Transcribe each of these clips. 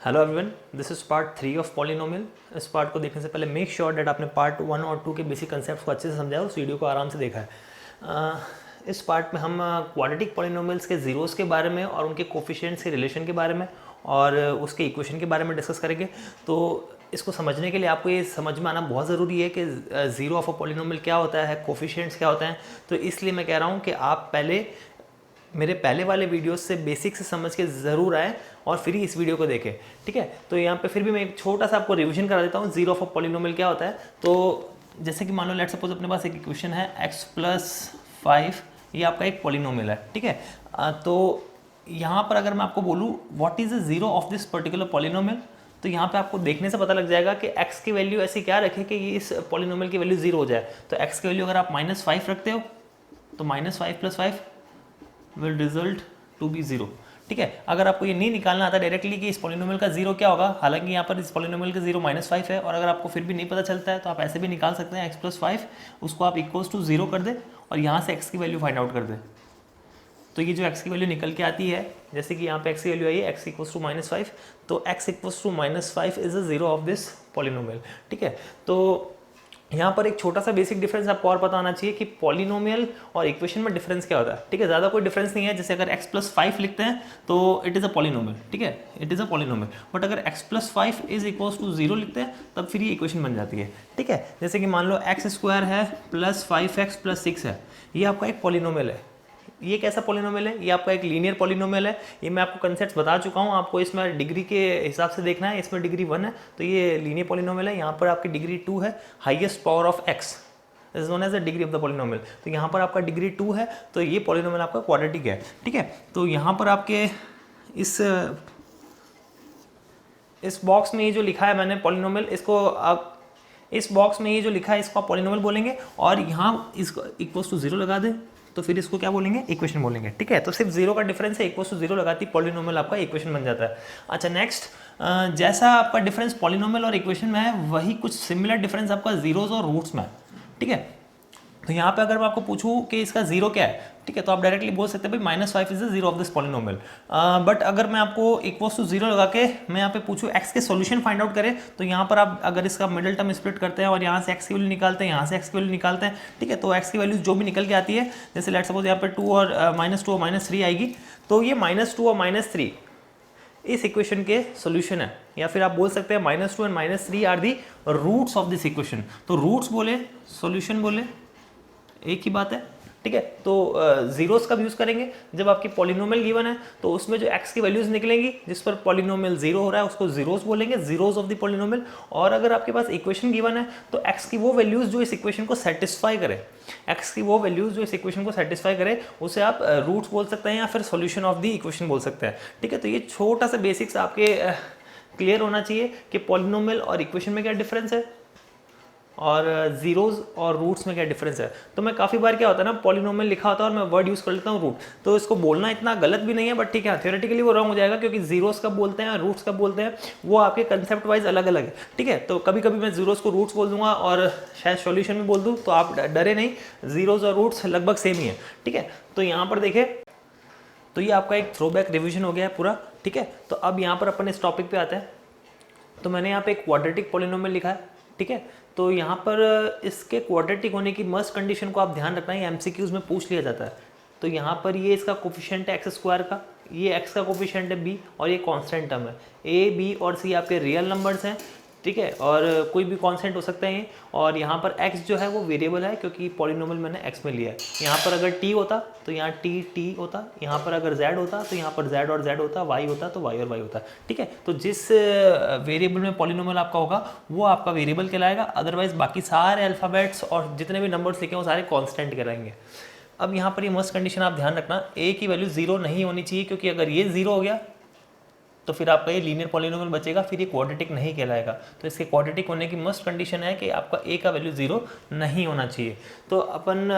Hello everyone, this is part 3 of polynomial. इस part को देखने से पहले मेक श्योर डेट आपने पार्ट 1 और 2 के बेसिक कंसेप्ट को अच्छे से समझा है, उस वीडियो को आराम से देखा है। इस पार्ट में हम क्वाड्रेटिक पॉलिनोमियल्स के जीरोस के बारे में और उनके कोफिशिएंट्स के रिलेशन के बारे में और उसके इक्वेशन के बारे में डिस्कस करेंगे। तो इसको समझने के लिए आपको ये समझ में आना बहुत ज़रूरी है कि ज़ीरो ऑफ अ पॉलिनोमियल क्या होता है, कोफिशिएंट्स क्या होते हैं। तो इसलिए मैं कह रहा हूँ कि आप पहले मेरे पहले वाले वीडियोस से बेसिक से समझ के ज़रूर आए और फिर ही इस वीडियो को देखें, ठीक है। तो यहाँ पे फिर भी मैं एक छोटा सा आपको रिवीजन करा देता हूँ जीरो ऑफ अ पॉलिनोमियल क्या होता है। तो जैसे कि मान लो लेट सपोज अपने पास एक इक्वेशन है x+5, ये आपका एक पॉलिनोमियल है, ठीक है। तो यहाँ पर अगर मैं आपको बोलूँ what is the zero of this particular polynomial, तो यहाँ पे आपको देखने से पता लग जाएगा कि x की वैल्यू ऐसी क्या रखे कि ये इस पॉलिनोमियल की वैल्यू जीरो हो जाए। तो x की वैल्यू अगर आप -5 रखते हो तो -5 + 5 will result to be zero, ठीक है। अगर आपको ये नहीं निकालना आता डायरेक्टली कि इस पॉलिनोमियल का जीरो क्या होगा, हालांकि यहाँ पर इस पॉलिनोमियल का जीरो -5 है, और अगर आपको फिर भी नहीं पता चलता है तो आप ऐसे भी निकाल सकते हैं x+5, उसको आप इक्वल्स टू जीरो कर दे और यहाँ से x की वैल्यू फाइंड आउट कर दे। तो ये जो x की वैल्यू निकल के आती है, जैसे कि यहाँ पे x की वैल्यू आई है x इक्वल्स टू -5, तो x equals to -5 is the zero of this polynomial, ठीक है। तो यहाँ पर एक छोटा सा बेसिक डिफरेंस आपको और पता होना चाहिए कि पॉलिनोमियल और इक्वेशन में डिफरेंस क्या होता है, ठीक है। ज़्यादा कोई डिफरेंस नहीं है। जैसे अगर x+5 लिखते हैं तो इट इज़ अ पॉलिनोमियल, ठीक है, it is a polynomial. But अगर x+5 इज इक्वल्स टू 0 लिखते हैं तब फिर ये इक्वेशन बन जाती है, ठीक है। जैसे कि मान लो x² है +5x + 6 है, ये आपका एक पॉलिनोमियल है। ये कैसा पॉलिनोमियल है? ये आपका एक लीनियर पॉलिनोमियल है। ये मैं आपको कंसेप्ट बता चुका हूँ, आपको इसमें डिग्री के हिसाब से देखना है। इसमें डिग्री 1 है तो ये लीनियर पॉलिनोमियल है। यहाँ पर आपकी डिग्री 2 है, highest power of x is known as the degree of the polynomial. तो यहाँ पर आपका डिग्री 2 है, तो ये पॉलिनोमियल आपका क्वाड्रेटिक है, ठीक है। तो यहाँ पर आपके इस बॉक्स में ये जो लिखा है मैंने पॉलिनोमियल, इसको आप इस बॉक्स में ये जो लिखा है इसको आप पॉलिनोमियल बोलेंगे, और यहाँ इसको इक्वल्स टू 0 लगा दे तो फिर इसको क्या बोलेंगे, इक्वेशन बोलेंगे, ठीक है। तो सिर्फ 0 का डिफरेंस है, इक्वल्स टू 0 लगाती पॉलिनोमियल आपका इक्वेशन बन जाता है। अच्छा नेक्स्ट, जैसा आपका डिफरेंस पॉलिनोमियल और इक्वेशन में है, वही कुछ सिमिलर डिफरेंस आपका जीरोस और रूट्स में है, ठीक है। तो यहाँ पे अगर मैं आपको पूछूं कि इसका जीरो क्या है, ठीक है, तो आप डायरेक्टली बोल सकते हैं भाई -5 is the zero of this polynomial. But अगर मैं आपको इक्वल्स टू 0 लगा के मैं यहाँ पे पूछूं x के सॉल्यूशन फाइंड आउट करें, तो यहाँ पर आप अगर इसका मिडिल टर्म स्प्लिट करते हैं और यहाँ से x की वैल्यू निकालते हैं, यहाँ से x की वैल्यू निकालते हैं, ठीक है, तो x की वैल्यू जो भी निकल के आती है, जैसे लेट सपोज यहाँ पे 2 और -2 और -3 आएगी, तो ये -2 और -3 इस इक्वेशन के सॉल्यूशन है। या फिर आप बोल सकते हैं -2 and -3 are the roots of this equation. तो रूट्स बोले, सॉल्यूशन बोले, एक ही बात है, ठीक है। तो जीरोस का भी यूज करेंगे जब आपकी पॉलिनोमियल गिवन है, तो उसमें जो x की वैल्यूज निकलेंगी जिस पर पॉलिनोमियल जीरो हो रहा है उसको जीरोस बोलेंगे, जीरोस ऑफ द पॉलिनोमियल। और अगर आपके पास इक्वेशन गिवन है तो x की वो वैल्यूज जो इस इक्वेशन को सेटिस्फाई करे, x की वो वैल्यूज जो इस इक्वेशन को सेटिस्फाई करे, उसे आप रूट्स बोल सकते हैं या फिर सॉल्यूशन ऑफ द इक्वेशन बोल सकते हैं, ठीक है। तो ये छोटा सा बेसिक्स आपके क्लियर होना चाहिए कि पॉलिनोमियल और इक्वेशन में क्या डिफरेंस है और जीरोस और रूट्स में क्या डिफरेंस है। तो मैं काफ़ी बार क्या होता है ना, पॉलिनोमियल लिखा होता है और मैं वर्ड यूज़ कर लेता हूँ रूट, तो इसको बोलना इतना गलत भी नहीं है, बट ठीक है, थ्योरेटिकली वो रॉन्ग हो जाएगा, क्योंकि जीरोस कब बोलते हैं रूट्स कब बोलते हैं वो आपके कंसेप्ट वाइज अलग अलग है, ठीक है। तो कभी कभी मैं जीरोस को रूट्स बोल दूंगा और शायद सॉल्यूशन भी बोल दूँ, तो आप डरे नहीं, जीरोस और रूट्स लगभग सेम ही है, ठीक है। तो यहाँ पर देखें, तो ये आपका एक थ्रोबैक रिविजन हो गया है पूरा, ठीक है। तो अब यहाँ पर अपन इस टॉपिक पे आते हैं। तो मैंने यहाँ पे एक क्वाड्रेटिक पॉलिनोमियल लिखा है, ठीक है। तो यहाँ पर इसके क्वाड्रेटिक होने की मस्ट कंडीशन को आप ध्यान रखना है, एमसीक्यूज में पूछ लिया जाता है। तो यहाँ पर ये इसका कोफिशिएंट है x², का ये x का कोफिशिएंट है b, और ये कांस्टेंट टर्म है। a, b और c आपके रियल नंबर्स हैं, ठीक है, और कोई भी कांस्टेंट हो सकता है ये। और यहाँ पर x जो है वो वेरिएबल है, क्योंकि पॉलिनोमियल मैंने x में लिया है। यहाँ पर अगर t होता तो यहाँ t होता, यहाँ पर अगर z होता तो यहाँ पर z और z होता, y होता तो y और y होता, ठीक है। तो जिस वेरिएबल में पॉलिनोमियल आपका होगा वो आपका वेरिएबल कहलाएगा, अदरवाइज बाकी सारे अल्फ़ाबेट्स और जितने भी नंबर्स लिखे वो सारे कॉन्स्टेंट कहलाएंगे। अब यहाँ पर ये मस्ट कंडीशन आप ध्यान रखना, a की वैल्यू 0 नहीं होनी चाहिए, क्योंकि अगर ये 0 हो गया तो फिर आपका ये लीनियर पॉलिनोमियल बचेगा, फिर ये क्वाड्रेटिक नहीं कहलाएगा। तो इसके क्वाड्रेटिक होने की मस्ट कंडीशन है कि आपका a का वैल्यू 0 नहीं होना चाहिए। तो अपन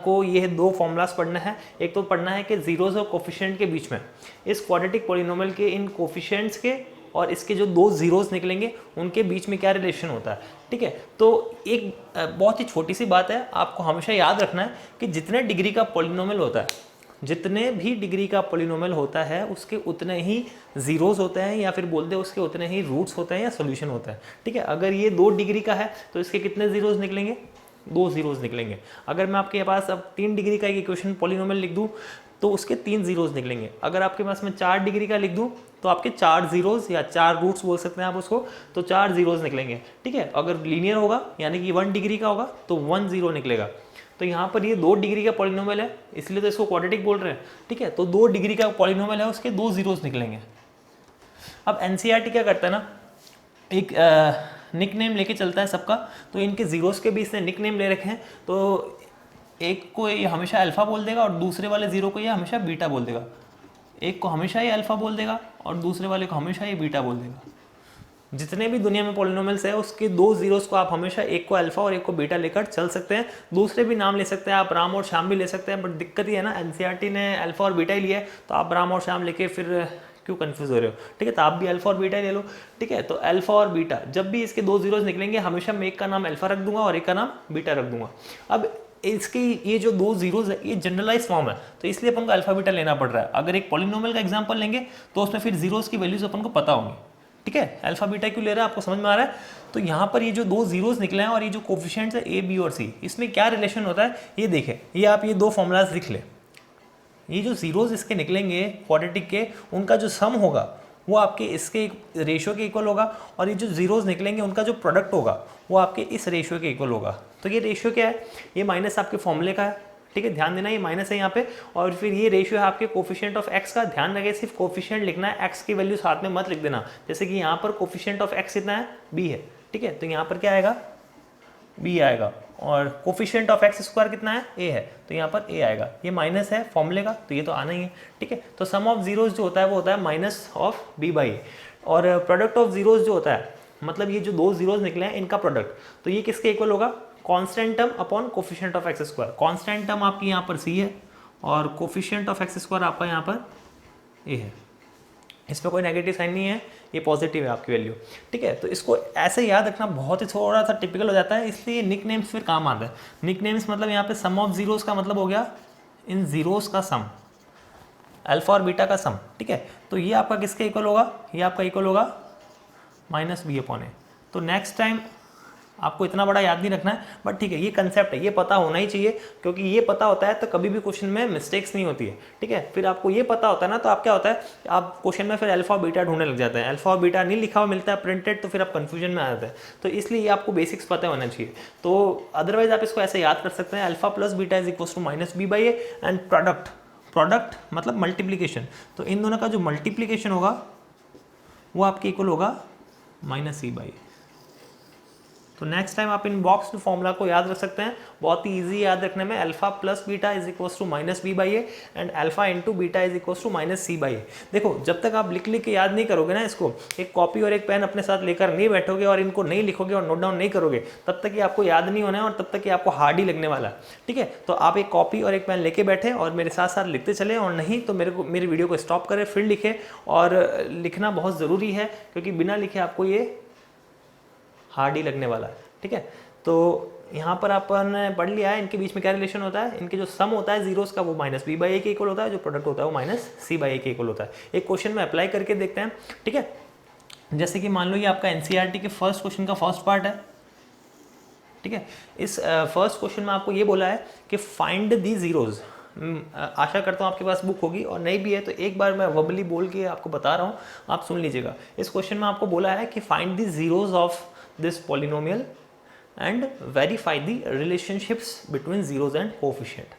को ये दो फॉर्मूलाज पढ़ना है। एक तो पढ़ना है कि जीरोस और कोफिशिएंट के बीच में इस क्वाड्रेटिक पॉलिनोमियल के इन कोफिशिएंट्स के और इसके जो दो जीरोस निकलेंगे उनके बीच में क्या रिलेशन होता है, ठीक है। तो एक बहुत ही छोटी सी बात है, आपको हमेशा याद रखना है कि जितने डिग्री का पॉलिनोमियल होता है, जितने भी डिग्री का पॉलिनोमियल होता है उसके उतने ही जीरोस होते हैं, या फिर बोल दे उसके उतने ही रूट्स होते हैं या सोल्यूशन होता है। ठीक है, अगर ये 2 डिग्री का है तो इसके कितने जीरोस निकलेंगे, 2 जीरोस निकलेंगे। अगर मैं आपके पास अब 3 डिग्री का एक इक्वेशन पॉलिनोमियल लिख दूं तो उसके 3 जीरोस निकलेंगे। अगर आपके पास मैं 4 डिग्री का लिख दूं तो आपके 4 जीरोस या 4 रूट्स बोल सकते हैं आप उसको, तो 4 जीरोस निकलेंगे। ठीक है, अगर लीनियर होगा यानी कि 1 डिग्री का होगा तो 1 जीरो निकलेगा। तो यहाँ पर ये 2 डिग्री का पॉलिनोमियल है इसलिए तो इसको क्वाड्रेटिक बोल रहे हैं। ठीक है, तो 2 डिग्री का पॉलिनोमियल है, उसके 2 जीरोस निकलेंगे। अब एनसीईआरटी क्या करता है ना, एक निक नेम लेके चलता है सबका, तो इनके जीरोस के भी इसने निक नेम ले रखे हैं। तो एक को ये हमेशा अल्फा बोल देगा और दूसरे वाले जीरो को ये हमेशा बीटा बोल देगा। एक को हमेशा ये अल्फा बोल देगा और दूसरे वाले को हमेशा ये बीटा बोल देगा। जितने भी दुनिया में पॉलिनोमियल्स है उसके 2 जीरोस को आप हमेशा एक को अल्फा और एक को बीटा लेकर चल सकते हैं। दूसरे भी नाम ले सकते हैं आप, राम और श्याम भी ले सकते हैं, बट दिक्कत ये है ना एनसीईआरटी ने अल्फा और बीटा ही लिया है, तो आप राम और श्याम लेके फिर क्यों कंफ्यूज हो रहे हो। ठीक है, तो आप भी अल्फा और बीटा ले लो। ठीक है, तो अल्फा और बीटा जब भी इसके 2 जीरोस निकलेंगे हमेशा मैं एक का नाम अल्फा रख दूंगा और एक का नाम बीटा रख दूंगा। अब इसकी ये जो 2 जीरोस है ये जनरलाइज फॉर्म है, तो इसलिए अपन को अल्फा बीटा लेना पड़ रहा है। अगर एक पॉलिनोमियल का एग्जांपल लेंगे तो उसमें फिर जीरोस की वैल्यूज अपन को पता होंगी। ठीक है, अल्फा बीटा क्यों ले रहा है आपको समझ में आ रहा है। तो यहाँ पर ये जो 2 जीरोस निकले हैं और ये जो कोफिशिएंट्स है ए बी और सी, इसमें क्या रिलेशन होता है ये देखें। ये आप ये 2 फॉर्मूलाज लिख ले, ये जो जीरोस इसके निकलेंगे क्वाड्रेटिक के, उनका जो सम होगा वो आपके इसके रेशियो के इक्वल होगा, और ये जो जीरोस निकलेंगे उनका जो प्रोडक्ट होगा वो आपके इस रेशियो के इक्वल होगा। तो ये रेशियो क्या है, ये माइनस आपके फॉर्मूले का है। ठीक है, ध्यान देना ये माइनस है यहाँ पे, और फिर ये रेशियो है आपके कोफिशिएंट ऑफ एक्स का। ध्यान रखें सिर्फ कोफिशिएंट लिखना है, एक्स की वैल्यू साथ में मत लिख देना। जैसे कि यहाँ पर कोफिशिएंट ऑफ एक्स कितना है, बी है। ठीक है, तो यहाँ पर क्या आएगा, बी आएगा, और कोफिशिएंट ऑफ एक्स स्क्वायर कितना है, ए है, तो यहाँ पर ए आएगा। ये माइनस है फॉर्मूले का तो ये तो आना ही है। ठीक है, तो सम ऑफ जीरोस जो होता है वो होता है माइनस ऑफ बी बाई ए, और प्रोडक्ट ऑफ जीरोस जो होता है मतलब ये जो 2 जीरोस निकले हैं इनका प्रोडक्ट, तो ये किसके इक्वल होगा, constant term upon coefficient of x square. Constant term आपकी यहाँ पर सी है और कोफिशिएंट ऑफ एक्स स्क्वायर आपका यहाँ पर ए है। इसमें कोई नेगेटिव साइन नहीं है, ये पॉजिटिव है आपकी वैल्यू। ठीक है, तो इसको ऐसे याद रखना बहुत ही थोड़ा सा टिपिकल हो जाता है, इसलिए निक नेम्स फिर काम आता है। निक नेम्स मतलब यहाँ पे सम ऑफ जीरोस का मतलब हो गया इन जीरोस का सम, अल्फा और बीटा का सम। ठीक है, तो ये आपका किसके इक्वल होगा, ये आपका इक्वल होगा माइनस बी अपॉन ए। तो नेक्स्ट टाइम आपको इतना बड़ा याद नहीं रखना है, बट ठीक है ये कंसेप्ट है, ये पता होना ही चाहिए, क्योंकि ये पता होता है तो कभी भी क्वेश्चन में मिस्टेक्स नहीं होती है। ठीक है, फिर आपको ये पता होता है ना तो आप क्या होता है, आप क्वेश्चन में फिर अल्फा बीटा ढूंढने लग जाते हैं। अल्फा और बीटा नहीं लिखा हुआ मिलता है प्रिंटेड, तो फिर आप कंफ्यूजन में आ जाते हैं। तो इसलिए ये आपको बेसिक्स पता होना चाहिए। तो अदरवाइज आप इसको ऐसे याद कर सकते हैं, alpha plus beta is equal to minus B by A, and product मतलब मल्टीप्लीकेशन, तो इन दोनों का जो मल्टीप्लीकेशन होगा वो आपके इक्वल होगा माइनस सी बाई। तो नेक्स्ट टाइम आप इन बॉक्स फॉर्मूला को याद रख सकते हैं, बहुत ही इजी याद रखने में। Alpha plus beta is equal to minus B by A, and alpha into beta is equal to minus C by A. देखो जब तक आप लिख के याद नहीं करोगे ना इसको, एक कॉपी और एक पेन अपने साथ लेकर नहीं बैठोगे और इनको नहीं लिखोगे और नोट डाउन नहीं करोगे, तब तक ये आपको याद नहीं होना है और तब तक ये आपको हार्ड ही लगने वाला है। ठीक है, तो आप एक कॉपी और एक पेन लेके बैठे और मेरे साथ साथ लिखते चले, और नहीं तो मेरी वीडियो को स्टॉप करें फिर लिखे। और लिखना बहुत ज़रूरी है क्योंकि बिना लिखे आपको ये हार्ड ही लगने वाला है। ठीक है, तो यहाँ पर अपन पढ़ लिया है इनके बीच में क्या रिलेशन होता है। इनके जो सम होता है जीरोस का वो माइनस बी बाई ए के इक्वल होता है, जो प्रोडक्ट होता है वो माइनस सी बाई ए के इक्वल होता है। एक क्वेश्चन में अप्लाई करके देखते हैं। ठीक है, जैसे कि मान लो ये आपका एनसीईआरटी के फर्स्ट क्वेश्चन का फर्स्ट पार्ट है। ठीक है, इस फर्स्ट क्वेश्चन में आपको ये बोला है कि फाइंड दी जीरोज। आशा करता हूँ आपके पास बुक होगी, और नहीं भी है तो एक बार मैं वर्बली बोल के आपको बता रहा हूँ, आप सुन लीजिएगा। इस क्वेश्चन में आपको बोला है कि find the zeros of this polynomial and verify the relationships between zeros and coefficient.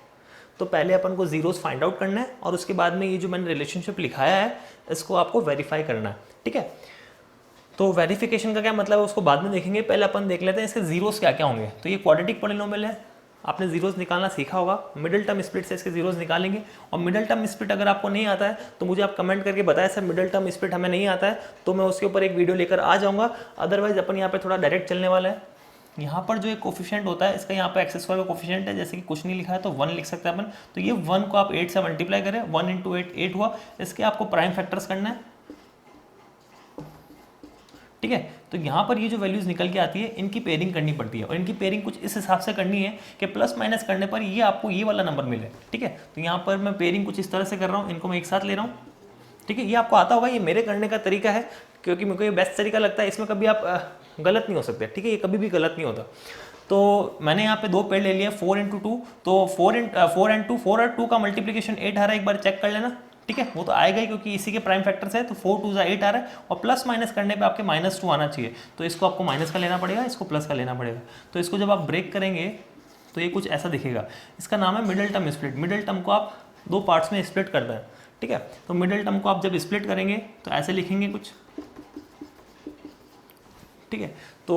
तो पहले अपन को जीरोस फाइंड आउट करना है और उसके बाद में ये जो मैंने रिलेशनशिप लिखाया है इसको आपको वेरीफाई करना है। ठीक है, तो वेरिफिकेशन का क्या मतलब है उसको बाद में देखेंगे, पहले अपन देख लेते हैं इसके जीरोस क्या क्या होंगे। तो ये क्वाड्रेटिक पॉलिनोमियल है, आपने जीरोस निकालना सीखा होगा। मिडिल टर्म स्प्लिट से इसके जीरोस निकालेंगे, और मिडिल टर्म स्प्लिट अगर आपको नहीं आता है तो मुझे आप कमेंट करके बताएं सर मिडिल टर्म स्प्लिट हमें नहीं आता है, तो मैं उसके ऊपर एक वीडियो लेकर आ जाऊँगा। अदरवाइज अपन यहाँ पे थोड़ा डायरेक्ट चलने वाला है। यहाँ पर जो एक कोफिशिएंट होता है इसका यहाँ पे एक्स स्क्वायर का कोफिशिएंट है, जैसे कि कुछ नहीं लिखा है तो 1 लिख सकते हैं अपन। तो ये 1 को आप 8 से मल्टीप्लाई करें, 1 इंटू 8 8 हुआ। इसके आपको प्राइम फैक्टर्स करना है। ठीक है। तो यहाँ पर ये जो वैल्यूज़ निकल के आती है इनकी पेयरिंग करनी पड़ती है, और इनकी पेयरिंग कुछ इस हिसाब से करनी है कि प्लस माइनस करने पर ये आपको ये वाला नंबर मिले, ठीक है। तो यहाँ पर मैं पेयरिंग कुछ इस तरह से कर रहा हूँ, इनको मैं एक साथ ले रहा हूँ, ठीक है। ये आपको आता होगा, ये मेरे करने का तरीका है क्योंकि मेरे को ये बेस्ट तरीका लगता है, इसमें कभी आप गलत नहीं हो सकते, ठीक है, ये कभी भी गलत नहीं होता। तो मैंने यहाँ पे 2 पेड़ ले लिया, 4 × 2, तो 4 और 2 का मल्टीप्लीकेशन 8 आ रहा है, एक बार चेक कर लेना, ठीक है। वो तो आएगा ही क्योंकि इसी के प्राइम फैक्टर्स है, तो 4 × 2 = 8 आ रहा है, और प्लस माइनस करने पे आपके -2 आना चाहिए, तो इसको आपको माइनस का लेना पड़ेगा, इसको प्लस का लेना पड़ेगा। तो इसको जब आप ब्रेक करेंगे तो ये कुछ ऐसा दिखेगा, इसका नाम है middle term split. Middle term को आप 2 पार्ट्स में स्प्लिट करते हैं, ठीक है। तो मिडिल टर्म को आप जब स्प्लिट करेंगे तो ऐसे लिखेंगे कुछ, ठीक है। तो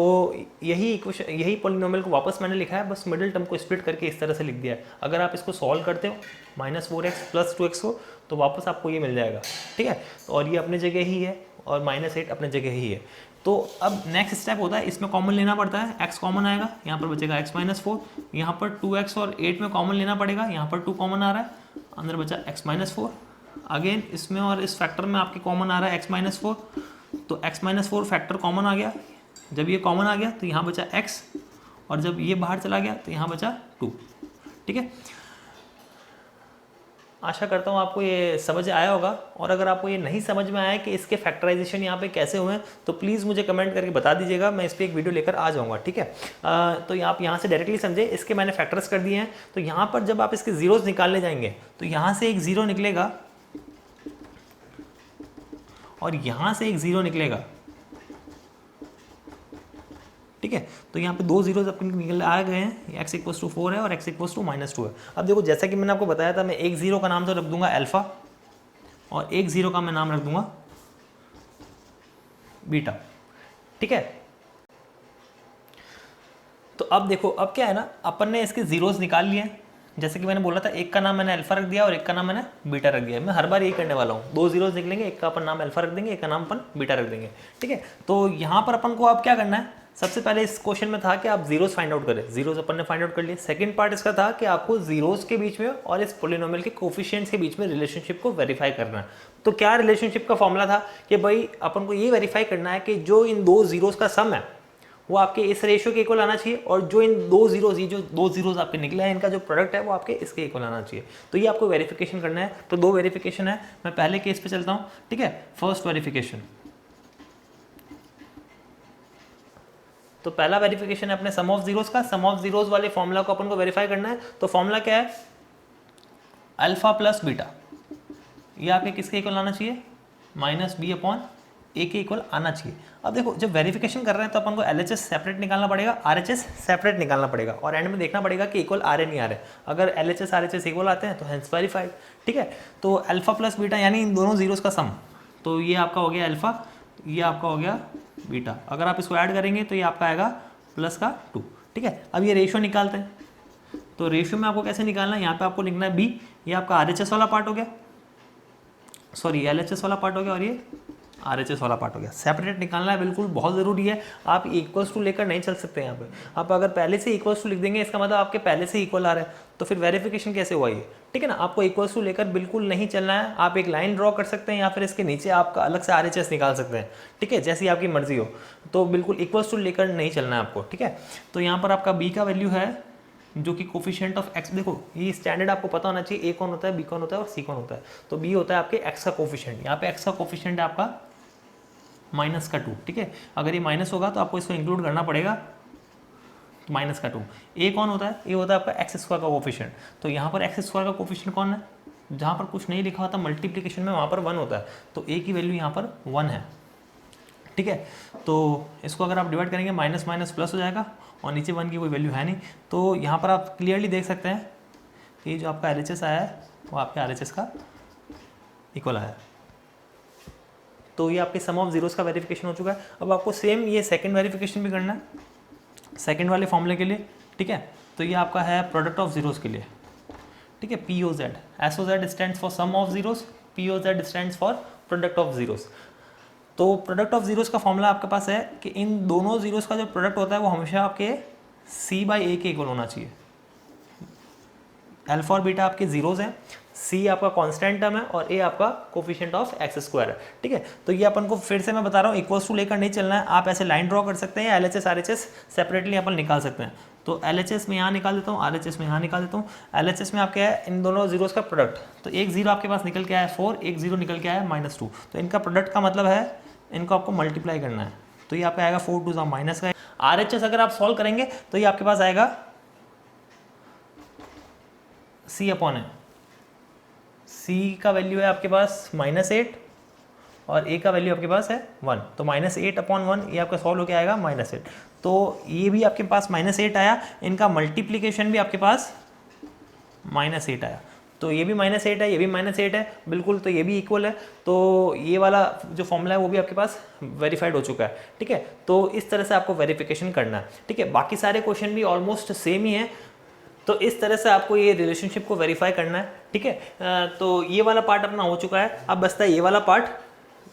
यही इक्वेशन, यही पॉलिनोमियल को वापस मैंने लिखा है, बस मिडिल टर्म को स्प्लिट करके इस तरह से लिख दिया है। अगर आप इसको सॉल्व करते हो -4x + 2x को, तो वापस आपको ये मिल जाएगा, ठीक है। और ये अपने जगह ही है और -8 अपने जगह ही है। तो अब नेक्स्ट स्टेप होता है, इसमें कॉमन लेना पड़ता है, x कॉमन आएगा, यहाँ पर बचेगा x - 4, यहाँ पर 2x और 8 में कॉमन लेना पड़ेगा, यहाँ पर 2 कॉमन आ रहा है, अंदर बचा x - 4, अगेन इसमें और इस फैक्टर में आपके कॉमन आ रहा है x - 4, तो x - 4 फैक्टर कॉमन आ गया। जब ये कॉमन आ गया तो यहाँ बचा x, और जब ये बाहर चला गया तो यहाँ बचा 2, ठीक है। आशा करता हूँ आपको ये समझ आया होगा, और अगर आपको ये नहीं समझ में आया कि इसके फैक्टराइजेशन यहाँ पे कैसे हुए हैं तो प्लीज़ मुझे कमेंट करके बता दीजिएगा, मैं इस पर एक वीडियो लेकर आ जाऊँगा, ठीक है। तो आप यहाँ से डायरेक्टली समझे, इसके मैंने फैक्टर्स कर दिए हैं। तो यहाँ पर जब आप इसके जीरोस निकालने जाएंगे तो यहाँ से एक 0 निकलेगा और यहाँ से एक 0 निकलेगा, ठीक है। तो यहाँ पे 2 जीरोज अपने निकल आ गए हैं, x = 4 है और x = -2 है। अब देखो, जैसा कि मैंने आपको बताया था, मैं एक 0 का नाम तो रख दूंगा अल्फा, और एक 0 का मैं नाम रख दूंगा बीटा, ठीक है। तो अब देखो, अब क्या है ना, अपन ने इसके जीरोस निकाल लिए हैं। जैसे कि मैंने बोला था, एक का नाम मैंने अल्फा रख दिया और एक का नाम मैंने बीटा रख दिया। मैं हर बार यही करने वाला हूँ, 2 जीरोस निकलेंगे, एक का अपन नाम अल्फा रख देंगे, एक का नाम अपन बीटा रख देंगे, ठीक है। तो यहाँ पर अपन को अब क्या करना है, सबसे पहले इस क्वेश्चन में था कि आप जीरोस फाइंड आउट करें, जीरोस अपन ने फाइंड आउट कर लिए। सेकंड पार्ट इसका था कि आपको जीरोस के बीच में और इस पॉलिनोमियल के कोफिशिएंट्स के बीच में रिलेशनशिप को वेरीफाई करना है। तो क्या रिलेशनशिप का फॉर्मूला था कि भाई अपन को ये वेरीफाई करना है कि जो इन 2 जीरोस का सम है वो आपके इस रेशियो के इक्वल आना चाहिए, और जो इन 2 जीरोस, ये जो 2 जीरोस आपके निकले हैं, इनका जो प्रोडक्ट है वो आपके इसके इक्वल आना चाहिए। तो ये आपको वेरिफिकेशन करना है। तो 2 वेरिफिकेशन है, मैं पहले केस पे चलता हूँ, ठीक है। फर्स्ट वेरिफिकेशन, तो पहला वेरिफिकेशन है अपने सम ऑफ जीरोस का। सम ऑफ जीरोस वाले फॉर्मूला को अपन को वेरीफाई करना है। तो फॉर्मूला क्या है, अल्फा प्लस बीटा, ये आपके किसके इक्वल आना चाहिए, -b/a के इक्वल आना चाहिए। अब देखो, जब वेरिफिकेशन कर रहे हैं तो अपन को LHS सेपरेट निकालना पड़ेगा, RHS सेपरेट निकालना पड़ेगा, और एंड में देखना पड़ेगा कि इक्वल आ रहे नहीं आ रहे। अगर LHS RHS इक्वल आते हैं तो हेंस वेरीफाइड, ठीक है। तो अल्फा प्लस बीटा यानी इन दोनों जीरोस का सम, तो ये आपका हो गया अल्फा, ये आपका हो गया बीटा। अगर आप इसको ऐड करेंगे तो ये आपका आएगा +2, ठीक है। अब ये रेशियो निकालते हैं। तो रेशियो में आपको कैसे निकालना है, यहाँ पे आपको लिखना है b, ये आपका RHS वाला पार्ट हो गया, सॉरी LHS वाला पार्ट हो गया, और ये RHS वाला पार्ट हो गया। सेपरेट निकालना है, बिल्कुल बहुत ज़रूरी है। आप इक्वल्स टू लेकर नहीं चल सकते यहाँ पे। आप अगर पहले से इक्वल्स टू लिख देंगे, इसका मतलब आपके पहले से इक्वल आ रहा है, तो फिर वेरिफिकेशन कैसे हुआ ये, ठीक है ना। आपको इक्वल्स टू लेकर बिल्कुल नहीं चलना है। आप एक लाइन ड्रॉ कर सकते हैं या फिर इसके नीचे आपका अलग से RHS निकाल सकते हैं, ठीक है, जैसी आपकी मर्जी हो। तो बिल्कुल इक्वल्स टू लेकर नहीं चलना है आपको, ठीक है। तो यहाँ पर आपका b का वैल्यू है जो कि कोफिशिएंट ऑफ x, देखो ये स्टैंडर्ड आपको पता होना चाहिए, a कौन होता है, b कौन होता है और c कौन होता है। तो b होता है आपके x का कोफिशिएंट, यहाँ पे x का कोफिशिएंट है आपका -2, ठीक है। अगर ये माइनस होगा तो आपको इसको इंक्लूड करना पड़ेगा, -2। a कौन होता है, a होता है आपका x² का कोफिशिएंट। तो यहाँ पर x² का कोफिशिएंट कौन है, जहाँ पर कुछ नहीं लिखा होता मल्टीप्लिकेशन में वहाँ पर 1 होता है, तो a की वैल्यू यहाँ पर 1 है, ठीक है। तो इसको अगर आप डिवाइड करेंगे माइनस माइनस प्लस हो जाएगा, और नीचे 1 की कोई वैल्यू है नहीं। तो यहाँ पर आप क्लियरली देख सकते हैं कि जो आपका LHS आया है वो आपके RHS का इक्वल आया है। तो ये आपके सम ऑफ जीरोस का वेरिफिकेशन हो चुका है। अब आपको सेम ये सेकंड वेरिफिकेशन भी करना है सेकंड वाले फॉर्मूले के लिए, ठीक है। तो ये आपका है प्रोडक्ट ऑफ जीरोस के लिए, ठीक है, POZ। SOZ stands for sum of zeros, POZ stands for product of zeros. तो प्रोडक्ट ऑफ जीरोस का फॉर्मूला आपके पास है कि इन दोनों जीरोस का जो प्रोडक्ट होता है वो हमेशा आपके C/A के इक्वल होना चाहिए। अल्फा और बीटा आपके जीरोज हैं, सी आपका कांस्टेंट टर्म है और ए आपका कोफिशिएंट ऑफ एक्स स्क्वायर है। ठीक है, तो ये अपन को फिर से मैं बता रहा हूँ इक्वल्स टू लेकर नहीं चलना है, आप ऐसे लाइन ड्रॉ कर सकते हैं या LHS RHS सेपरेटली अपन निकाल सकते हैं। तो LHS में यहाँ निकाल देता हूँ, RHS में यहाँ निकाल देता हूँ। LHS में आपका है इन दोनों जीरोस का प्रोडक्ट, तो एक जीरो आपके पास निकल के आया 4, एक जीरो निकल के आया -2, तो इनका प्रोडक्ट का मतलब है इनको आपको मल्टीप्लाई करना है, तो ये आपका आएगा 4 2 माइनस का। RHS अगर आप सॉल्व करेंगे तो ये आपके पास आएगा C अपॉन है, C का वैल्यू है आपके पास -8 और A का वैल्यू आपके पास है 1, तो -8 अपॉन 1 ये आपका सॉल्व होकर आएगा -8। तो ये भी आपके पास -8 आया, इनका मल्टीप्लिकेशन भी आपके पास -8 आया, तो ये भी -8 है, ये भी -8 है बिल्कुल, तो ये भी इक्वल है, तो ये वाला जो फॉर्मूला है वो भी आपके पास वेरीफाइड हो चुका है। ठीक है, तो इस तरह से आपको वेरिफिकेशन करना है। ठीक है, बाकी सारे क्वेश्चन भी ऑलमोस्ट सेम ही है, तो इस तरह से आपको ये रिलेशनशिप को वेरीफाई करना है। ठीक है, तो ये वाला पार्ट अपना हो चुका है, अब बचता है ये वाला पार्ट।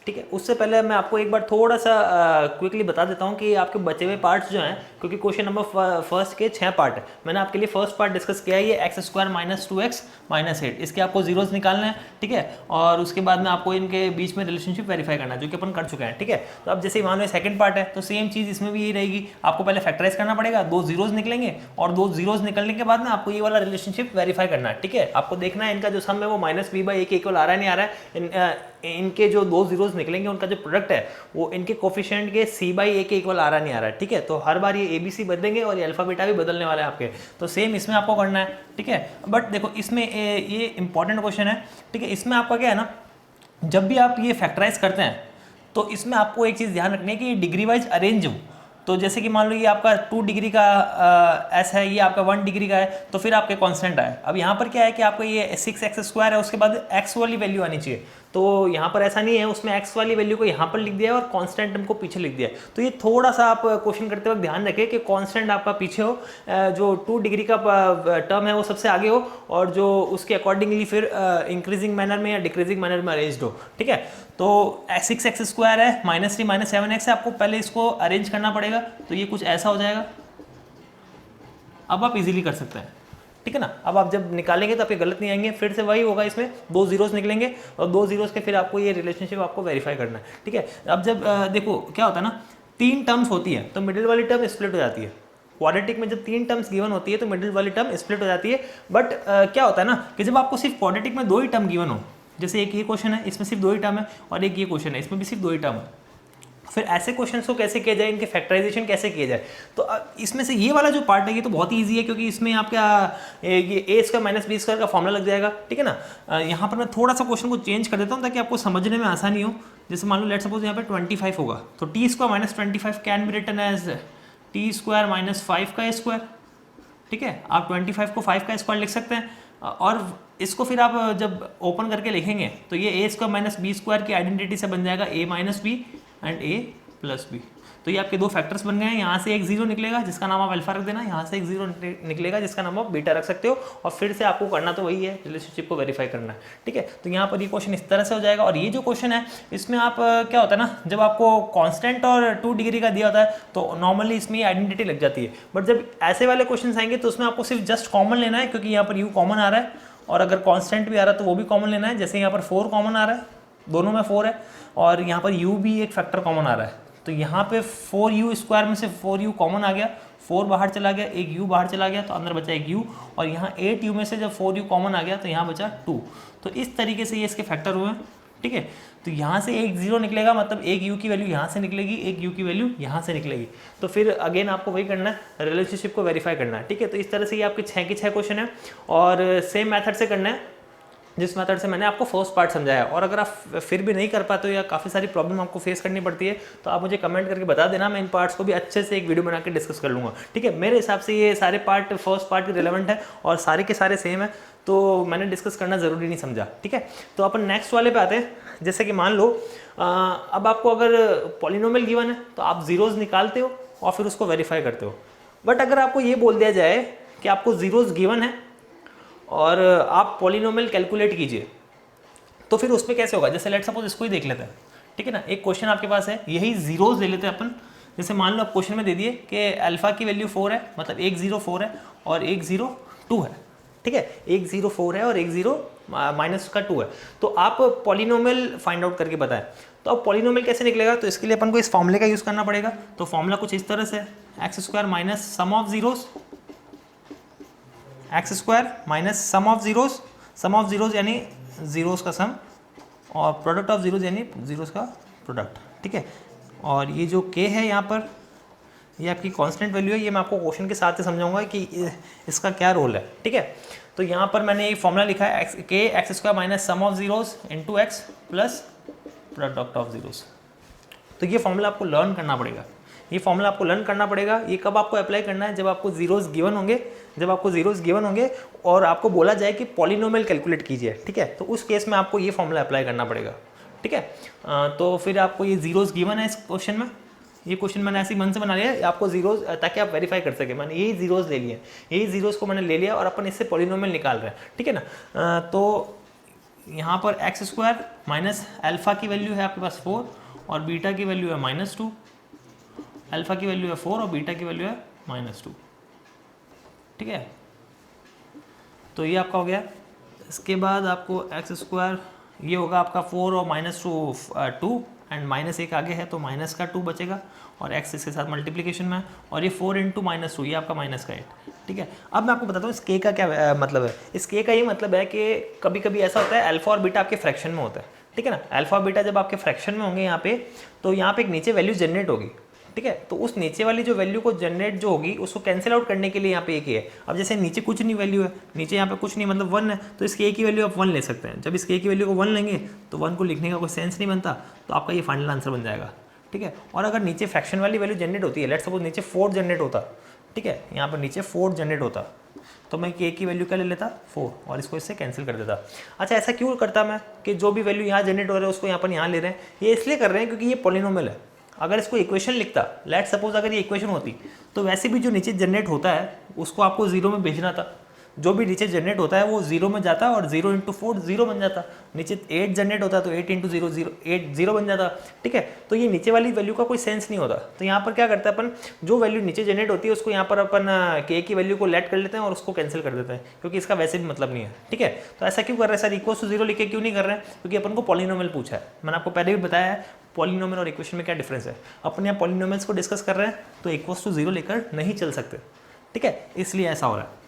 ठीक है, उससे पहले मैं आपको एक बार थोड़ा सा क्विकली बता देता हूँ कि आपके बचे हुए पार्ट्स जो हैं, क्योंकि क्वेश्चन नंबर फर्स्ट के 6 पार्ट है, मैंने आपके लिए फर्स्ट पार्ट डिस्कस किया है, ये x² - 2x - 8, इसके आपको जीरोस निकालना है। ठीक है, और उसके बाद में आपको इनके बीच में रिलेशनशिप वेरीफाई करना है, जो कि अपन कर चुके हैं। ठीक है, तो अब जैसे मान लो सेकंड पार्ट है, तो सेम चीज़ इसमें भी यही रहेगी, आपको पहले फैक्टराइज करना पड़ेगा, 2 जीरोस निकलेंगे और 2 जीरोस निकलने के बाद में आपको ये वाला रिलेशनशिप वेरीफाई करना है। ठीक है, आपको देखना है इनका जो सम है वो -b/a के इक्वल आ रहा है नहीं आ रहा है, इनके जो 2 जीरोस निकलेंगे उनका जो प्रोडक्ट है वो इनके कोफिशिएंट के c/a के इक्वल आ रहा नहीं आ रहा है। ठीक है, तो हर बार ये ABC बदलेंगे और ये अल्फा बीटा भी बदलने वाले हैं आपके, तो सेम इसमें आपको करना है। ठीक है, बट देखो इसमें ये इंपॉर्टेंट क्वेश्चन है। ठीक है, इसमें आपका क्या है ना, जब भी आप ये फैक्टराइज करते हैं तो इसमें आपको एक चीज़ ध्यान रखनी है कि ये डिग्री वाइज अरेंज हो। तो जैसे कि मान लो ये आपका 2 डिग्री का S है, ये आपका 1 डिग्री का है, तो फिर आपके कांस्टेंट आए। अब यहाँ पर क्या है कि आपको ये 6x² है, उसके बाद x वाली वैल्यू आनी चाहिए, तो यहाँ पर ऐसा नहीं है, उसमें x वाली वैल्यू को यहाँ पर लिख दिया है और कांस्टेंट टर्म को पीछे लिख दिया है। तो ये थोड़ा सा आप क्वेश्चन करते वक्त ध्यान रखें कि कांस्टेंट आपका पीछे हो, जो 2 डिग्री का टर्म है वो सबसे आगे हो, और जो उसके अकॉर्डिंगली फिर इंक्रीजिंग मैनर में या डिक्रीजिंग मैनर में अरेंज हो। ठीक है, तो 6x² है, -3 -7x है, आपको पहले इसको अरेंज करना पड़ेगा, तो ये कुछ ऐसा हो जाएगा। अब आप इजीली कर सकते हैं। ठीक है ना, अब आप जब निकालेंगे तो आपके गलत नहीं आएंगे, फिर से वही होगा, इसमें 2 जीरोस निकलेंगे और 2 जीरोस के फिर आपको ये रिलेशनशिप आपको वेरीफाई करना है। ठीक है, अब जब देखो क्या होता है ना, 3 टर्म्स होती है तो मिडिल वाली टर्म स्प्लिट हो जाती है। क्वाड्रेटिक में जब 3 टर्म्स गिवन होती है तो मिडिल वाली टर्म स्प्लिट हो जाती है, बट क्या होता है ना कि जब आपको सिर्फ क्वाड्रेटिक में 2 ही टर्म गिवन हो, जैसे एक ये क्वेश्चन है इसमें सिर्फ 2 ही टर्म है, और एक ये क्वेश्चन है इसमें भी सिर्फ 2 ही टर्म है, फिर ऐसे क्वेश्चंस को कैसे किया जाए, इनके फैक्टराइजेशन कैसे किया जाए। तो इसमें से ये वाला जो पार्ट है ये तो बहुत ही ईजी है, क्योंकि इसमें आपका ये a² - b² का फॉर्मूला लग जाएगा। ठीक है ना, यहाँ पर मैं थोड़ा सा क्वेश्चन को चेंज कर देता हूँ ताकि आपको समझने में आसानी हो। जैसे मान लो लेट सपोज यहाँ पे 25 होगा, तो t² - 25 can be written as t² - 5 का स्क्वायर। ठीक है, आप 25 को 5 का स्क्वायर लिख सकते हैं, और इसको फिर आप जब ओपन करके लिखेंगे तो ये a² - b² की आइडेंटिटी से बन जाएगा a - b and a + b। तो ये आपके 2 फैक्टर्स बन गए हैं, यहाँ से एक जीरो निकलेगा जिसका नाम आप अल्फा रख देना, यहाँ से एक जीरो निकलेगा जिसका नाम आप बीटा रख सकते हो, और फिर से आपको करना तो वही है, रिलेशनशिप को वेरीफाई करना है। ठीक है, तो यहाँ पर ये क्वेश्चन इस तरह से हो जाएगा। और ये जो क्वेश्चन है इसमें आप क्या होता है ना, जब आपको कांस्टेंट और 2 डिग्री का दिया होता है तो नॉर्मली इसमें आइडेंटिटी लग जाती है, बट जब ऐसे वाले क्वेश्चन आएंगे तो उसमें आपको सिर्फ जस्ट कॉमन लेना है, क्योंकि यहाँ पर यू कॉमन आ रहा है, और अगर कांस्टेंट भी आ रहा है तो वो भी कॉमन लेना है। जैसे यहाँ पर 4 कॉमन आ रहा है, दोनों में 4 है, और यहाँ पर u भी एक फैक्टर कॉमन आ रहा है, तो यहाँ पे 4u² में से 4u कॉमन आ गया, 4 बाहर चला गया, एक u बाहर चला गया, तो अंदर बचा एक u, और यहाँ 8u में से जब 4u कॉमन आ गया तो यहाँ बचा 2। तो इस तरीके से ये इसके फैक्टर हुए। ठीक है, तो यहाँ से एक जीरो निकलेगा, मतलब एक u की वैल्यू यहाँ से निकलेगी, एक u की वैल्यू यहाँ से निकलेगी, तो फिर अगेन आपको वही करना है, रिलेशनशिप को वेरीफाई करना है। ठीक है, तो इस तरह से ये आपके 6 के 6 क्वेश्चन है, और सेम मेथड से करना है जिस मेथड से मैंने आपको फर्स्ट पार्ट समझाया। और अगर आप फिर भी नहीं कर पाते हो या काफ़ी सारी प्रॉब्लम आपको फेस करनी पड़ती है तो आप मुझे कमेंट करके बता देना, मैं इन पार्ट्स को भी अच्छे से एक वीडियो बना के डिस्कस कर लूँगा। ठीक है, मेरे हिसाब से ये सारे पार्ट फर्स्ट पार्ट के रिलेवेंट है और सारे के सारे सेम है, तो मैंने डिस्कस करना ज़रूरी नहीं समझा। ठीक है, तो अपन नेक्स्ट वाले पे आते हैं। जैसे कि मान लो अब आपको अगर पॉलिनोमियल गिवन है तो आप जीरोज़ निकालते हो और फिर उसको वेरीफाई करते हो, बट अगर आपको ये बोल दिया जाए कि आपको जीरोज़ गिवन है और आप पॉलिनोमियल कैलकुलेट कीजिए, तो फिर उसमें कैसे होगा। जैसे लेट सपोज इसको ही देख लेते हैं। ठीक है ना, एक क्वेश्चन आपके पास है, यही जीरोज़ ले लेते हैं अपन। जैसे मान लो आप क्वेश्चन में दे दिए कि अल्फा की वैल्यू 4 है, मतलब एक 0 4 है और एक 0 2 है। ठीक है, एक 0 4 है और एक 0 माइनस का 2 है। तो आप पॉलिनोमियल फाइंड आउट करके बताएं। तो अब पॉलिनोमियल कैसे निकलेगा, तो इसके लिए अपन को इस फॉर्मूले का यूज़ करना पड़ेगा। तो फॉर्मूला कुछ इस तरह से है, x square minus sum of zeros, x square minus sum of zeros यानी जीरोस का सम, और प्रोडक्ट ऑफ जीरोस यानी जीरोस का प्रोडक्ट, ठीक है। और ये जो के है यहाँ पर, ये आपकी कांस्टेंट वैल्यू है, ये मैं आपको क्वेश्चन के साथ ही समझाऊंगा कि इसका क्या रोल है, ठीक है। तो यहाँ पर मैंने ये फॉर्मूला लिखा है के x square minus sum of zeros into x plus product of zeros. तो ये फॉर्मूला आपको लर्न करना पड़ेगा, ये फॉर्मूला आपको लर्न करना पड़ेगा। ये कब आपको अप्लाई करना है, जब आपको जीरोस गिवन होंगे, जब आपको जीरोस गिवन होंगे और आपको बोला जाए कि पॉलिनोमियल कैलकुलेट कीजिए, ठीक है। तो उस केस में आपको ये फॉर्मूला अप्लाई करना पड़ेगा, ठीक है। तो फिर आपको ये जीरोस गिवन है इस क्वेश्चन में, ये क्वेश्चन मैंने ऐसे मन से बना लिया आपको जीरोस, ताकि आप वेरीफाई कर सके। मैंने यही जीरोस ले लिए, यही जीरोस को मैंने ले लिया और अपन इससे पॉलिनोमियल निकाल रहे हैं, ठीक है ना। तो यहाँ पर एक्स स्क्वायर माइनस अल्फा की वैल्यू है आपके पास 4 और बीटा की वैल्यू है -2, अल्फा की वैल्यू है 4 और बीटा की वैल्यू है -2, ठीक है। तो ये आपका हो गया। इसके बाद आपको एक्स स्क्वायर ये होगा आपका 4 और -2 एंड -1 आगे है तो माइनस का 2 बचेगा और एक्स इसके साथ मल्टीप्लिकेशन में है, और ये 4 × -2 ये आपका माइनस का 8, ठीक है। अब मैं आपको बताता हूँ इस के का क्या मतलब है। इस के का ये मतलब है कि कभी कभी ऐसा होता है अल्फा और बीटा आपके फ्रैक्शन में होता है, ठीक है ना। अल्फा और बीटा जब आपके फ्रैक्शन में होंगे यहाँ पे, तो यहाँ पे एक नीचे वैल्यू जनरेट होगी, ठीक है। तो उस नीचे वाली जो वैल्यू को जनरेट जो होगी उसको कैंसिल आउट करने के लिए यहाँ पे एक ही है। अब जैसे नीचे कुछ नहीं वैल्यू है, नीचे यहाँ पे कुछ नहीं मतलब 1 है, तो इसके एक ही वैल्यू आप 1 ले सकते हैं। जब इसके एक ही वैल्यू को 1 लेंगे तो 1 को लिखने का कोई सेंस नहीं बनता, तो आपका ये फाइनल आंसर बन जाएगा, ठीक है। और अगर नीचे फ्रैक्शन वाली वैल्यू जनरेट होती है, लेट्स सपोज नीचे 4 जनरेट होता, ठीक है, यहाँ पर नीचे 4 जनरेट होता, तो मैं के की वैल्यू क्या ले लेता 4 और इसको इससे कैंसिल कर देता। अच्छा, ऐसा क्यों करता मैं कि जो भी वैल्यू यहाँ जनरेट हो रहा है उसको यहाँ पर यहाँ ले रहे हैं, ये इसलिए कर रहे हैं क्योंकि ये पॉलिनोमियल है। अगर इसको इक्वेशन लिखता, लेट सपोज अगर ये इक्वेशन होती, तो वैसे भी जो नीचे जनरेट होता है उसको आपको 0 में भेजना था। जो भी नीचे जनरेट होता है वो 0 में जाता और 0 × 4 0 बन जाता। नीचे 8 जनरेट होता तो 8 × 0 0 8 0 बन जाता, ठीक है। तो ये नीचे वाली वैल्यू का कोई सेंस नहीं होता। तो यहाँ पर क्या करता है अपन, जो वैल्यू नीचे जनरेट होती है उसको यहाँ पर अपन के की वैल्यू को लेट कर लेते हैं और उसको कैंसिल कर देते हैं, क्योंकि इसका वैसे भी मतलब नहीं है, ठीक है। तो ऐसा क्यों कर रहे हैं सर, इक्वल टू 0 लिख के क्यों नहीं कर रहे हैं, क्योंकि अपन को पॉलिनोमियल पूछा है। मैंने आपको पहले भी बताया है पॉलिनोमियल और इक्वेशन में क्या डिफरेंस है। अपन यहाँ पॉलिनोमियल्स को डिस्कस कर रहे हैं तो इक्वल टू 0 लेकर नहीं चल सकते, ठीक है, इसलिए ऐसा हो रहा है।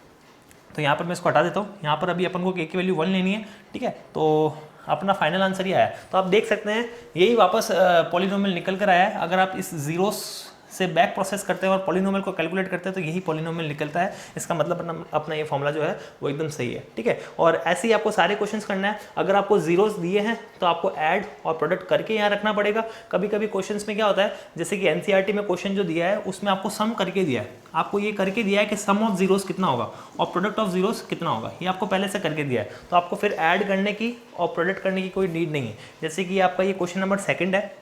तो यहाँ पर मैं इसको हटा देता हूँ। यहाँ पर अभी अपन को के की वैल्यू 1 लेनी है, ठीक है। तो अपना फाइनल आंसर ही आया। तो आप देख सकते हैं यही वापस पॉलिनोमियल निकल कर आया है। अगर आप इस जीरोस से बैक प्रोसेस करते हैं और पॉलिनोमियल को कैलकुलेट करते हैं तो यही पॉलिनोमियल निकलता है। इसका मतलब अपना ये फॉर्मूला जो है वो एकदम सही है, ठीक है। और ऐसे ही आपको सारे क्वेश्चंस करना है। अगर आपको जीरोस दिए हैं तो आपको ऐड और प्रोडक्ट करके यहाँ रखना पड़ेगा। कभी कभी क्वेश्चंस में क्या होता है, जैसे कि एनसीईआरटी में क्वेश्चन जो दिया है उसमें आपको सम करके दिया है, आपको ये करके दिया है कि सम ऑफ जीरोस कितना होगा और प्रोडक्ट ऑफ जीरोस कितना होगा, ये आपको पहले से करके दिया है। तो आपको फिर ऐड करने की और प्रोडक्ट करने की कोई नीड नहीं है। जैसे कि आपका ये क्वेश्चन नंबर 2 है,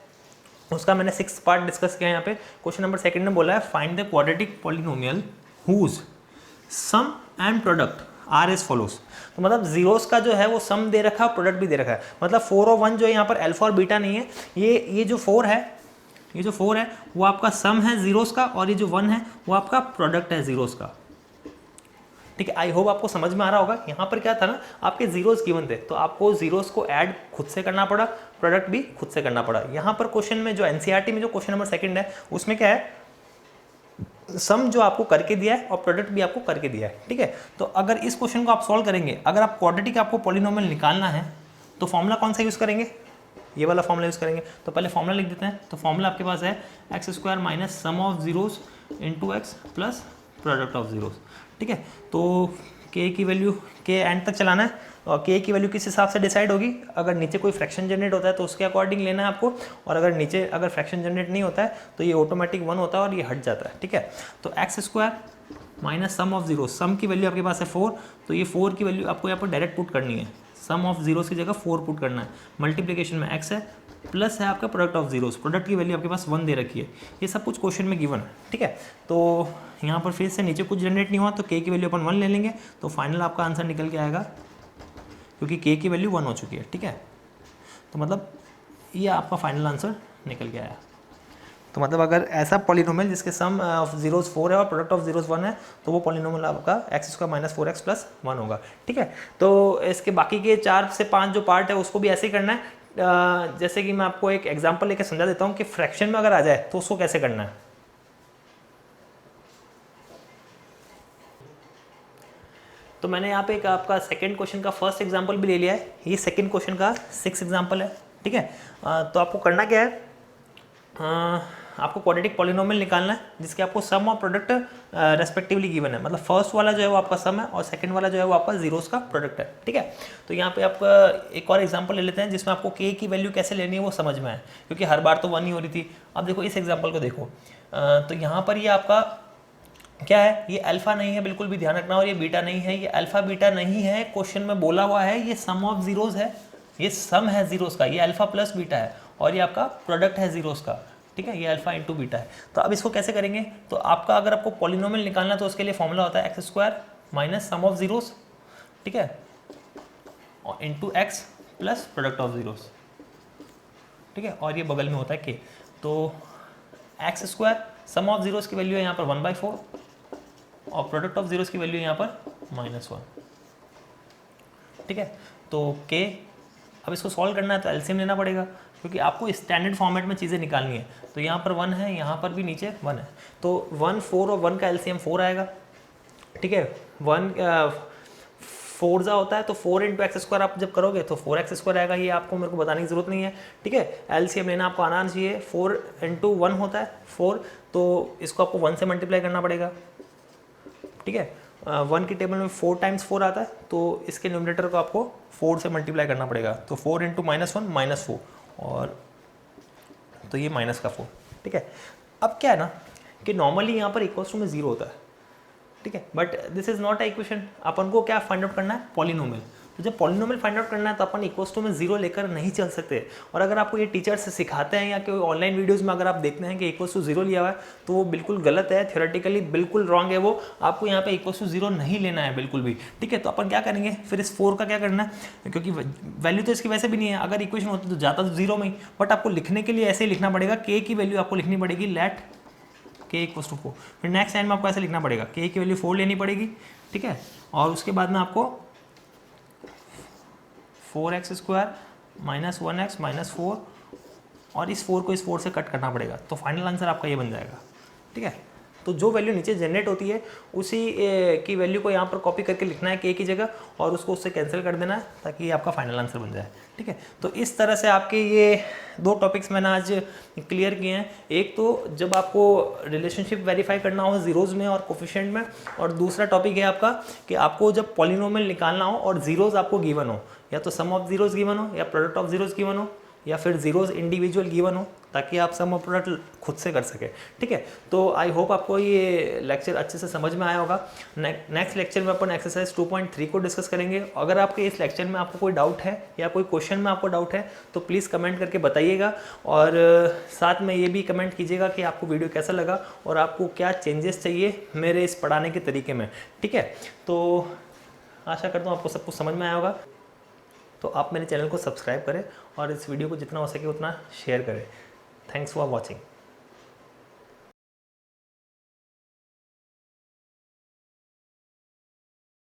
उसका मैंने 6 पार्ट डिस्कस किया है। यहाँ पे क्वेश्चन नंबर 2 में बोला है find the quadratic polynomial whose sum and product are as follows. तो मतलब जीरोस का जो है वो सम दे रखा है, प्रोडक्ट भी दे रखा है। मतलब 4 और 1 जो है यहाँ पर अल्फा और बीटा नहीं है, ये जो 4 है, ये जो 4 है वो आपका सम है जीरोस का, और ये जो 1 है वो आपका प्रोडक्ट है जीरोस का, ठीक है। आई होप आपको समझ में आ रहा होगा। यहाँ पर क्या था ना, आपके जीरोस गिवन थे तो आपको जीरोस को ऐड खुद से करना पड़ा, प्रोडक्ट भी खुद से करना पड़ा। यहाँ पर क्वेश्चन में जो एनसीईआरटी में जो क्वेश्चन नंबर 2 है उसमें क्या है, सम जो आपको करके दिया है और प्रोडक्ट भी आपको करके दिया है, ठीक है। तो अगर इस क्वेश्चन को आप सॉल्व करेंगे, अगर आप क्वाड्रेटिक आपको पॉलिनोमियल निकालना है तो फॉर्मूला कौन सा यूज़ करेंगे, ये वाला फॉर्मूला यूज़ करेंगे। तो पहले फॉर्मूला लिख देते हैं। तो फॉर्मूला आपके पास है x square minus sum of zeros into x plus product of zeros, ठीक है। तो के की वैल्यू के एंड तक चलाना है और के की वैल्यू किस हिसाब से डिसाइड होगी, अगर नीचे कोई फ्रैक्शन जनरेट होता है तो उसके अकॉर्डिंग लेना है आपको, और अगर नीचे अगर फ्रैक्शन जनरेट नहीं होता है तो ये ऑटोमेटिक 1 होता है और ये हट जाता है, ठीक है। तो X square minus sum of zero, sum की वैल्यू आपके पास है 4, तो ये 4 की वैल्यू आपको यहाँ पर डायरेक्ट पुट करनी है। सम ऑफ जीरोस की जगह 4 पुट करना है, मल्टीप्लिकेशन में x है, प्लस है आपका प्रोडक्ट ऑफ जीरोस, प्रोडक्ट की वैल्यू आपके पास 1 दे रखी है। ये सब कुछ क्वेश्चन में गिवन है, ठीक है। तो यहाँ पर फिर से नीचे कुछ जनरेट नहीं हुआ तो k की वैल्यू अपन 1 ले लेंगे, तो फाइनल आपका आंसर निकल के आएगा, क्योंकि k की वैल्यू 1 हो चुकी है, ठीक है। तो मतलब ये आपका फाइनल आंसर निकल के आया। तो मतलब अगर ऐसा पॉलिनोमियल जिसके सम ऑफ जीरोस 4 है और प्रोडक्ट ऑफ जीरोस 1 है तो वो पॉलिनोमियल आपका x² माइनस 4x प्लस 1 होगा। ठीक है, तो इसके बाकी के 4 से 5 जो पार्ट है उसको भी ऐसे ही करना है। जैसे कि मैं आपको एक एग्जांपल लेके समझा देता हूँ कि फ्रैक्शन में अगर आ जाए तो उसको कैसे करना है। तो मैंने यहाँ पे एक आपका सेकंड क्वेश्चन का फर्स्ट एग्जांपल भी ले लिया है, ये सेकंड क्वेश्चन का 6th एग्जांपल है। ठीक है, तो आपको करना क्या है, आपको क्वाड्रेटिक पॉलिनोमियल निकालना है जिसके आपको सम और प्रोडक्ट रेस्पेक्टिवली गिवन है। मतलब फर्स्ट वाला जो है वो आपका सम है और सेकंड वाला जो है वो आपका जीरोस का प्रोडक्ट है। ठीक है, तो यहाँ पे आपका एक और एग्जांपल ले लेते हैं जिसमें आपको k की वैल्यू कैसे लेनी है वो समझ में आए, क्योंकि हर बार तो 1 ही हो रही थी। अब देखो इस एग्जाम्पल को देखो, तो यहाँ पर ये आपका क्या है, ये अल्फा नहीं है, बिल्कुल भी ध्यान रखना, और ये बीटा नहीं है, ये अल्फा बीटा नहीं है, क्वेश्चन में बोला हुआ है ये सम ऑफ जीरोस है, ये सम है जीरोस का, ये अल्फा प्लस बीटा है और ये आपका प्रोडक्ट है जीरोस का। ठीक है, ये अल्फा इंटू बीटा है। तो अब इसको कैसे करेंगे, तो आपका अगर आपको पॉलिनोमियल निकालना है तो उसके लिए फॉर्मूला होता है x² minus sum of zeros, ठीक है, और into x plus product of zeros. ठीक है, और ये बगल में होता है k। तो x² सम ऑफ जीरोस की वैल्यू है यहाँ पर 1/4 और प्रोडक्ट ऑफ जीरोस की वैल्यू यहाँ पर -1। ठीक है, तो k, अब इसको सॉल्व करना है तो एलसीएम लेना पड़ेगा क्योंकि आपको स्टैंडर्ड फॉर्मेट में चीज़ें निकालनी है। तो यहाँ पर 1 है, यहाँ पर भी नीचे 1 है, तो 1 4 और 1 का एलसीएम 4 आएगा। ठीक है, 1 4 जा होता है तो 4 इंटू x² आप जब करोगे तो 4x² आएगा, ये आपको मेरे को बताने की जरूरत नहीं है। ठीक है, एलसीएम लेना आपको आना चाहिए। 4 इंटू 1 होता है 4, तो इसको आपको 1 से मल्टीप्लाई करना पड़ेगा। ठीक है, 1 की टेबल में 4 टाइम्स 4 आता है, तो इसके न्यूमरेटर को आपको 4 से मल्टीप्लाई करना पड़ेगा। तो 4 इंटू -1 -4, और तो ये माइनस का 4। ठीक है, अब क्या है ना कि नॉर्मली यहाँ पर इक्वल्स टू में 0 होता है। ठीक है, but this is not a equation. अपन को क्या फाइंड आउट करना है, पॉलिनोमियल। तो जब पॉलिनोमियल फाइंड आउट करना है तो अपन इक्वल्स टू में 0 लेकर नहीं चल सकते। और अगर आपको ये टीचर्स सिखाते हैं या कोई ऑनलाइन वीडियोस में अगर आप देखते हैं कि इक्वल्स टू 0 लिया हुआ है तो वो बिल्कुल गलत है, थ्योरेटिकली बिल्कुल रॉन्ग है वो। आपको यहाँ पे इक्वल्स टू 0 नहीं लेना है बिल्कुल भी। ठीक है, तो अपन क्या करेंगे फिर, इस 4 का क्या करना है, क्योंकि वैल्यू तो इसकी वैसे भी नहीं है। अगर इक्वेशन होती तो जाता तो 0 में ही, बट आपको लिखने के लिए ऐसे ही लिखना पड़ेगा, k की वैल्यू आपको लिखनी पड़ेगी लेट k इक्वल्स टू 4। फिर नेक्स्ट टाइम में आपको ऐसे लिखना पड़ेगा, k की वैल्यू 4 लेनी पड़ेगी। ठीक है, और उसके बाद में आपको 4x² माइनस 1x माइनस 4, और इस 4 को इस 4 से कट करना पड़ेगा, तो फाइनल आंसर आपका ये बन जाएगा। ठीक है, तो जो वैल्यू नीचे जनरेट होती है उसी की वैल्यू को यहाँ पर कॉपी करके लिखना है k की जगह, और उसको उससे कैंसिल कर देना है ताकि ये आपका फाइनल आंसर बन जाए। ठीक है, तो इस तरह से आपके ये 2 टॉपिक्स मैंने आज क्लियर किए हैं। एक तो जब आपको रिलेशनशिप वेरीफाई करना हो जीरोज़ में और कोफिशिएंट में, और दूसरा टॉपिक है आपका कि आपको जब पॉलिनोमियल निकालना हो और जीरोज़ आपको गिवन हो, या तो सम ऑफ जीरोज़ गिवन हो, या प्रोडक्ट ऑफ जीरोज़ गिवन हो, या फिर जीरोज़ इंडिविजुअल गिवन हो, ताकि आप सम और प्रोडक्ट खुद से कर सके। ठीक है, तो आई होप आपको ये लेक्चर अच्छे से समझ में आया होगा। नेक्स्ट लेक्चर में अपन एक्सरसाइज 2.3 को डिस्कस करेंगे। अगर आपके इस लेक्चर में आपको कोई डाउट है या कोई क्वेश्चन में आपको डाउट है तो प्लीज़ कमेंट करके बताइएगा, और साथ में ये भी कमेंट कीजिएगा कि आपको वीडियो कैसा लगा और आपको क्या चेंजेस चाहिए मेरे इस पढ़ाने के तरीके में। ठीक है, तो आशा करता हूँ आपको सब कुछ समझ में आया होगा। तो आप मेरे चैनल को सब्सक्राइब करें और इस वीडियो को जितना हो सके उतना शेयर करें। Thanks for watching.